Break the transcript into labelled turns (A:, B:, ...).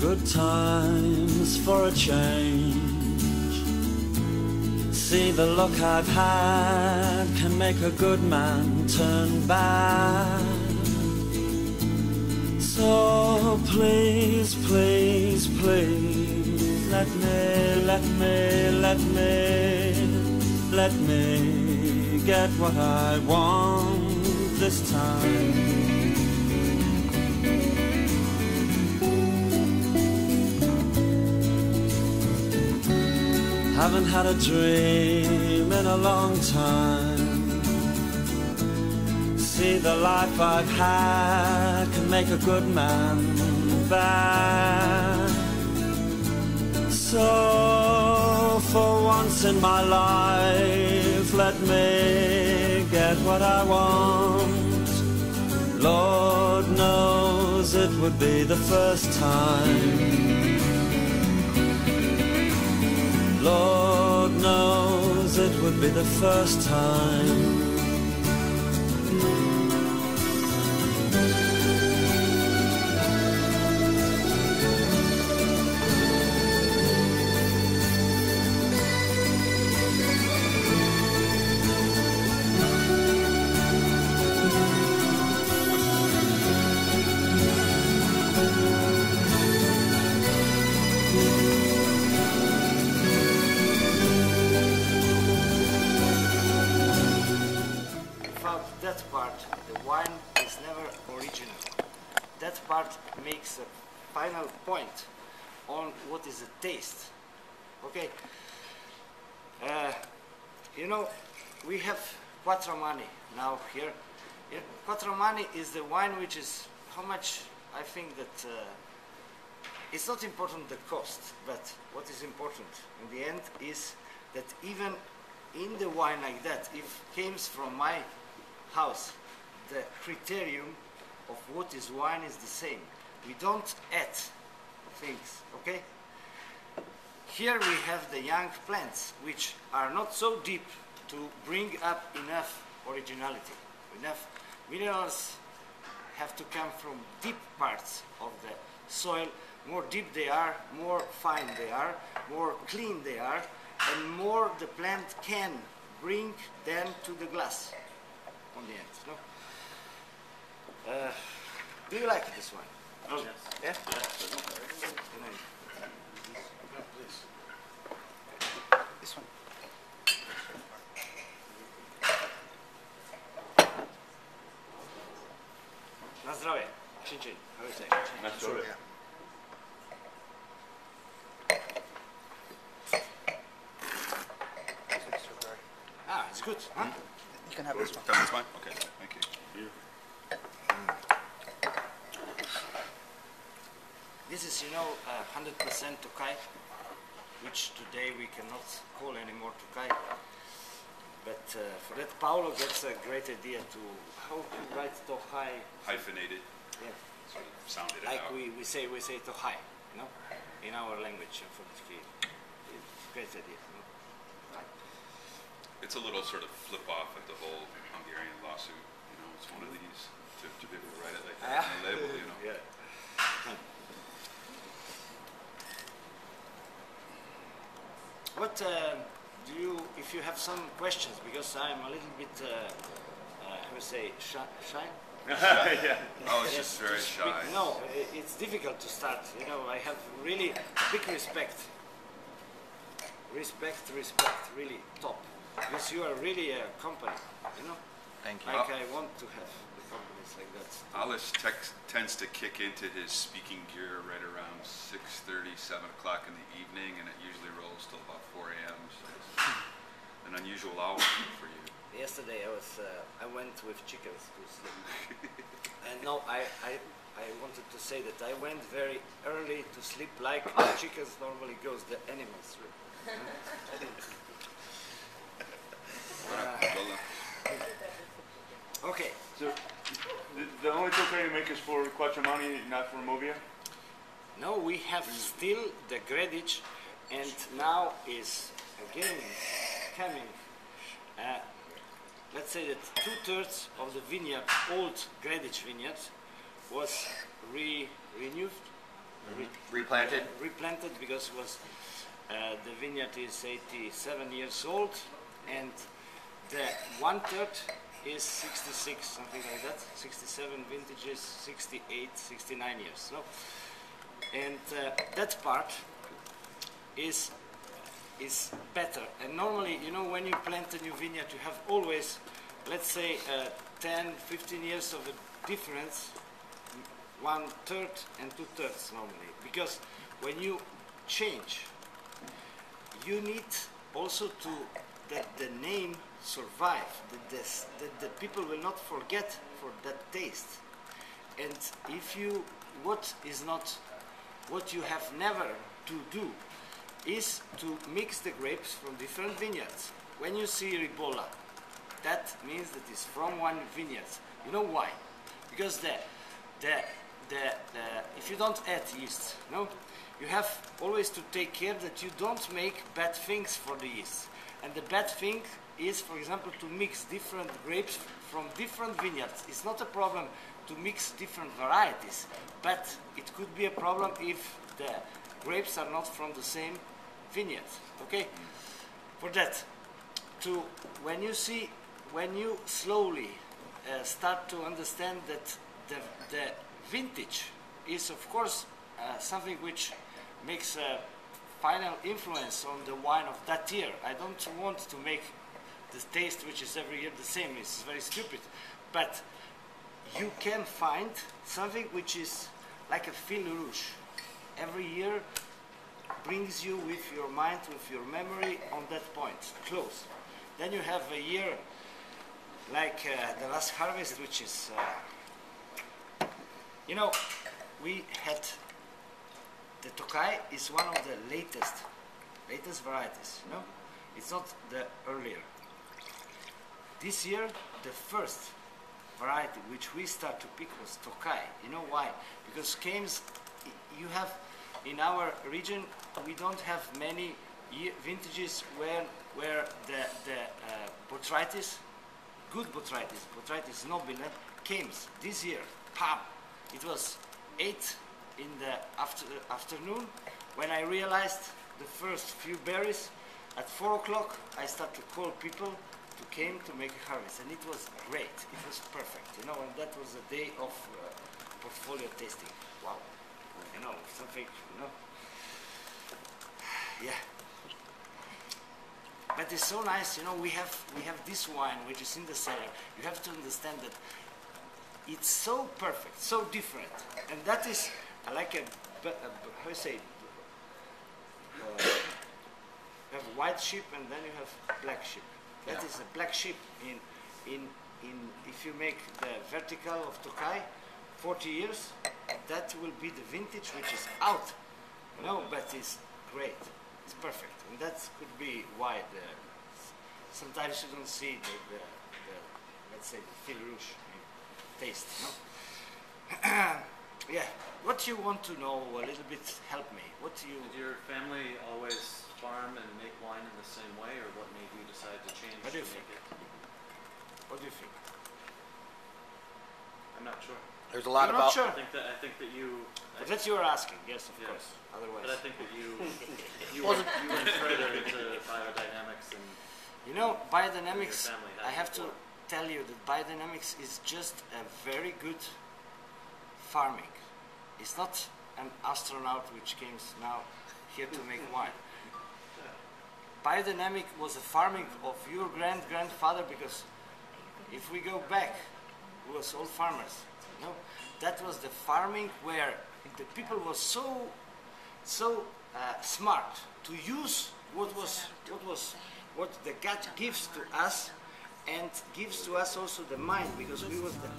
A: Good times for a change. See, the look I've had can make a good man turn bad. So please, please, please, let me get what I want this time. Haven't had a dream in a long time. See, the life I've had can make a good man bad. So for once in my life, let me get what I want. Lord knows it would be the first time. Lord knows it would be the first time.
B: That part, the wine is never original. That part makes a final point on what is the taste. Okay, you know, we have Quattramani now here. Quattramani is the wine which is, how much, I think that it's not important the cost, but what is important in the end is that even in the wine like that, if it comes from my house, the criterion of what is wine is the same. We don't add things, okay? Here we have the young plants, which are not so deep to bring up enough originality. Enough minerals have to come from deep parts of the soil. More deep they are, more fine they are, more clean they are, and more the plant can bring them to the glass. On the end, no? Do you like this one?
C: Oh, yes.
B: Yeah?
D: This one.
B: Na zdrowie. Chin-chin. How do you say?
C: Na zdrowie.
B: Ah, it's good, huh?
D: You can have this one.
C: This one? Okay, thank you.
B: This is, you know, 100% Tokai, which today we cannot call anymore Tokai. But for that, Paolo gets a great idea to how to write Tokai.
C: Hyphenated.
B: Yeah.
C: Sort of sounded it
B: Like
C: out.
B: we say Tokai, you know, in our language. For the key. It's a great idea. You know?
C: It's a little sort of flip off at the whole Hungarian lawsuit. You know, it's one of these to be able to write it like that on the label. You know.
B: Yeah. What do you, if you have some questions, because I'm a little bit, how to say, shy?
C: Yeah. Oh, it's
B: Yes,
C: just very
B: to speak.
C: shy.
B: No, it's difficult to start. You know, I have really big respect. Respect, really top. Because you are really a company, you know?
D: Thank you.
B: Like I want to have the companies like that.
C: Alice tends to kick into his speaking gear right around 6:30, 7 o'clock in the evening, and it usually rolls till about 4 a.m. So it's an unusual hour for you.
B: Yesterday I went with chickens to sleep. And no, I wanted to say that I went very early to sleep like the chickens normally goes, the animals. Okay.
E: So, the only Tokai you make is for Quattramani, not for Movia?
B: Now we have still the Gredic, and now is again coming. Let's say that 2/3 of the vineyard, old Gredic vineyard, was renewed,
F: Replanted?
B: Replanted because it was the vineyard is 87 years old, and the 1/3 is 66, something like that. 67 vintages, 68, 69 years. No, and that part is better. And normally, you know, when you plant a new vineyard, you have always, let's say, 10, 15 years of a difference, 1/3 and 2/3 normally. Because when you change, you need also to that the name survive, that the people will not forget for that taste. And if you, what you have never to do is to mix the grapes from different vineyards. When you see Ribolla, that means that it's from one vineyard. You know why? Because if you don't add yeast, no, you have always to take care that you don't make bad things for the yeast. And the bad thing is, for example, to mix different grapes from different vineyards. It's not a problem to mix different varieties, but it could be a problem if the grapes are not from the same vineyard. Okay? For that, when you slowly start to understand that the vintage is, of course, something which makes a final influence on the wine of that year. I don't want to make the taste which is every year the same. It's very stupid. But you can find something which is like a fil rouge. Every year brings you with your mind, with your memory on that point, close. Then you have a year like the last harvest, which is, you know, we had, the Tokai is one of the latest varieties, you know? It's not the earlier. This year, the first variety which we start to pick was Tokai. You know why? Because canes, you have, in our region, we don't have many vintages where the botrytis, good botrytis nobile, came. This year, pam, it was 8 in the afternoon when I realized the first few berries. At 4 o'clock, I start to call people to came to make a harvest, and it was great. It was perfect, you know. And that was a day of portfolio tasting. Wow, you know, something, you know. Yeah. But it's so nice, you know. We have this wine which is in the cellar. You have to understand that it's so perfect, so different, and that is like how you say. You have white sheep and then you have black sheep. That is a black sheep in if you make the vertical of Tokai, 40 years, that will be the vintage which is out. You know, but it's great. It's perfect. And that could be why sometimes you don't see the let's say the fil rouge taste, you know? Yeah. What you want to know a little bit, help me. What do you...
G: Did your family always farm and make wine in the same way, or what made you decide to change
B: What do you
G: to
B: think?
G: make it?
B: What do you think?
G: I'm not sure.
F: There's a lot
B: You're
F: about...
B: not sure?
G: I think that you...
B: But that you are asking, yes, of
G: Yes.
B: course. Otherwise...
G: But I think that you went further into biodynamics and...
B: You know, biodynamics,
G: Your family had
B: I have to
G: before.
B: tell you that biodynamics is just a very good farming. It's not an astronaut which came now here to make wine. Biodynamic was a farming of your grandfather, because if we go back, it was all farmers. You know? That was the farming where the people was so smart to use what the God gives to us, and gives to us also the mind, because we was the